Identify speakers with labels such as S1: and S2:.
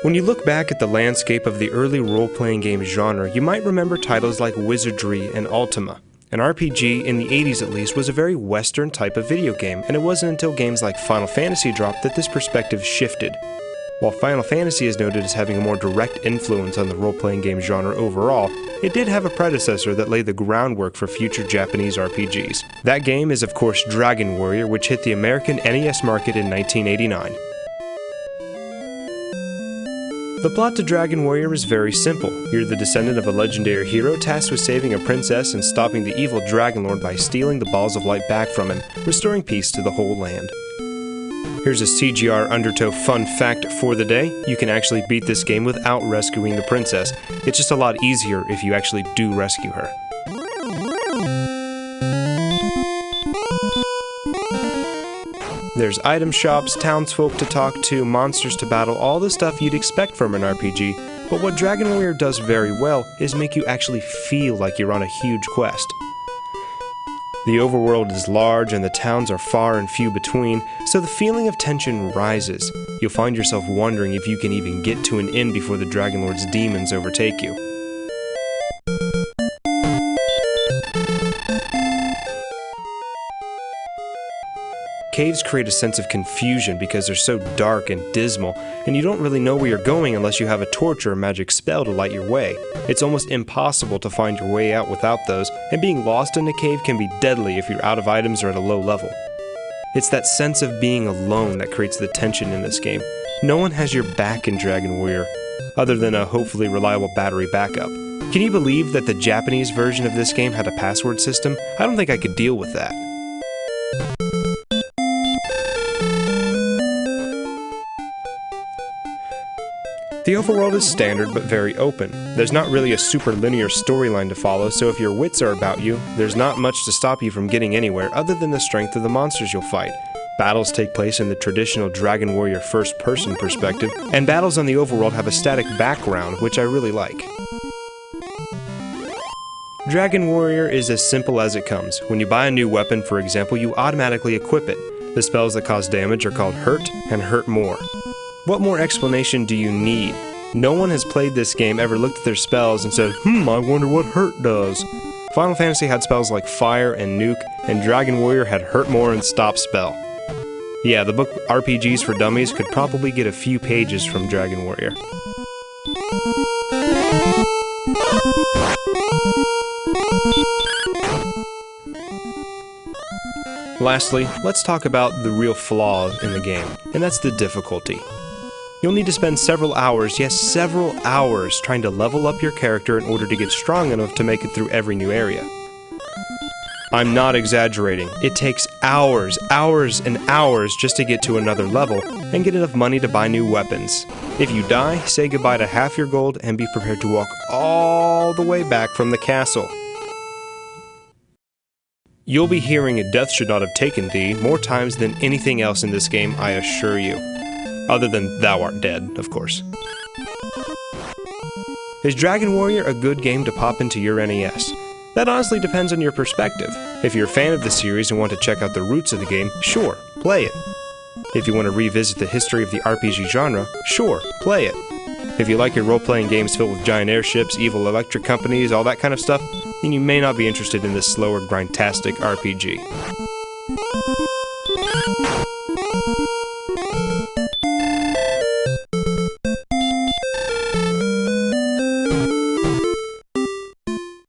S1: When you look back at the landscape of the early role-playing game genre, you might remember titles like Wizardry and Ultima. An RPG, in the 80s at least, was a very Western type of video game, and it wasn't until games like Final Fantasy dropped that this perspective shifted. While Final Fantasy is noted as having a more direct influence on the role-playing game genre overall, it did have a predecessor that laid the groundwork for future Japanese RPGs. That game is of course Dragon Warrior, which hit the American NES market in 1989. The plot to Dragon Warrior is very simple. You're the descendant of a legendary hero tasked with saving a princess and stopping the evil Dragon Lord by stealing the Balls of Light back from him, restoring peace to the whole land. Here's a CGR Undertow fun fact for the day. You can actually beat this game without rescuing the princess. It's just a lot easier if you actually do rescue her. There's item shops, townsfolk to talk to, monsters to battle, all the stuff you'd expect from an RPG, but what Dragon Warrior does very well is make you actually feel like you're on a huge quest. The overworld is large and the towns are far and few between, so the feeling of tension rises. You'll find yourself wondering if you can even get to an inn before the Dragon Lord's demons overtake you. Caves create a sense of confusion because they're so dark and dismal, and you don't really know where you're going unless you have a torch or a magic spell to light your way. It's almost impossible to find your way out without those, and being lost in a cave can be deadly if you're out of items or at a low level. It's that sense of being alone that creates the tension in this game. No one has your back in Dragon Warrior, other than a hopefully reliable battery backup. Can you believe that the Japanese version of this game had a password system? I don't think I could deal with that. The overworld is standard but very open. There's not really a super linear storyline to follow, so if your wits are about you, there's not much to stop you from getting anywhere other than the strength of the monsters you'll fight. Battles take place in the traditional Dragon Warrior first-person perspective, and battles on the overworld have a static background, which I really like. Dragon Warrior is as simple as it comes. When you buy a new weapon, for example, you automatically equip it. The spells that cause damage are called Hurt and Hurt More. What more explanation do you need? No one has played this game ever looked at their spells and said, I wonder what Hurt does. Final Fantasy had spells like Fire and Nuke, and Dragon Warrior had Hurt More and Stop Spell. Yeah, the book RPGs for Dummies could probably get a few pages from Dragon Warrior. Lastly, let's talk about the real flaw in the game, and that's the difficulty. You'll need to spend several hours, yes, several hours, trying to level up your character in order to get strong enough to make it through every new area. I'm not exaggerating. It takes hours, hours, and hours just to get to another level and get enough money to buy new weapons. If you die, say goodbye to half your gold and be prepared to walk all the way back from the castle. You'll be hearing a death should not have taken thee more times than anything else in this game, I assure you. Other than thou art dead, of course. Is Dragon Warrior a good game to pop into your NES? That honestly depends on your perspective. If you're a fan of the series and want to check out the roots of the game, sure, play it. If you want to revisit the history of the RPG genre, sure, play it. If you like your role-playing games filled with giant airships, evil electric companies, all that kind of stuff, then you may not be interested in this slower, grindtastic RPG.